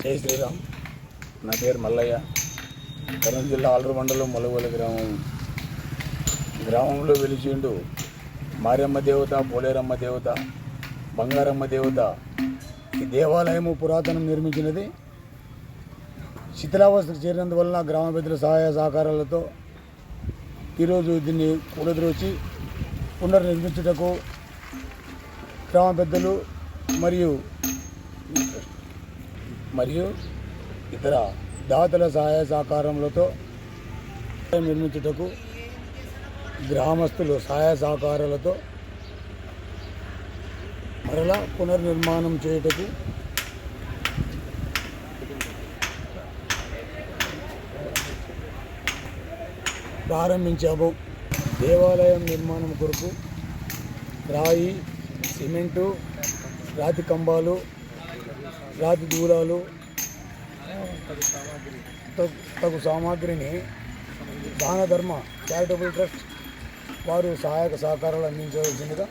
జై శ్రీరామ్. నా పేరు మల్లయ్య. కర్నూలు జిల్లా ఆలూరు మండలం మొలగోలు గ్రామంలో వెలిచిండు మారియమ్మ దేవత, పోలేరమ్మ దేవత, బంగారమ్మ దేవత. ఈ దేవాలయము పురాతనం నిర్మించినది. శిథిలావస్థకు చేరినందువలన గ్రామ పెద్దల సహాయ సహకారాలతో ఈరోజు దీన్ని కూడద్రోచి పునర్నిర్మించుటకు గ్రామ పెద్దలు మరియు ఇతర దాతల సహాయ సహకారములతో నిర్మించుటకు గ్రామస్తులు సహాయ సహకారాలతో మరలా పునర్నిర్మాణం చేయుటకు ప్రారంభించాము. దేవాలయం నిర్మాణం కొరకు రాయి, సిమెంటు, రాతి కంబాలు, రాతి దూలాలు, తగు సామాగ్రిని దాన ధర్మ చారిటబుల్ ట్రస్ట్ వారు సహాయక సహకారాలు అందించవలసిందిగా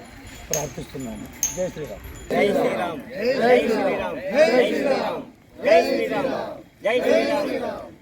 ప్రార్థిస్తున్నాము. జై శ్రీరామ్. జై శ్రీరామ్. జై శ్రీరామ్. జై శ్రీరామ్. జై శ్రీరామ్. జై శ్రీరామ్.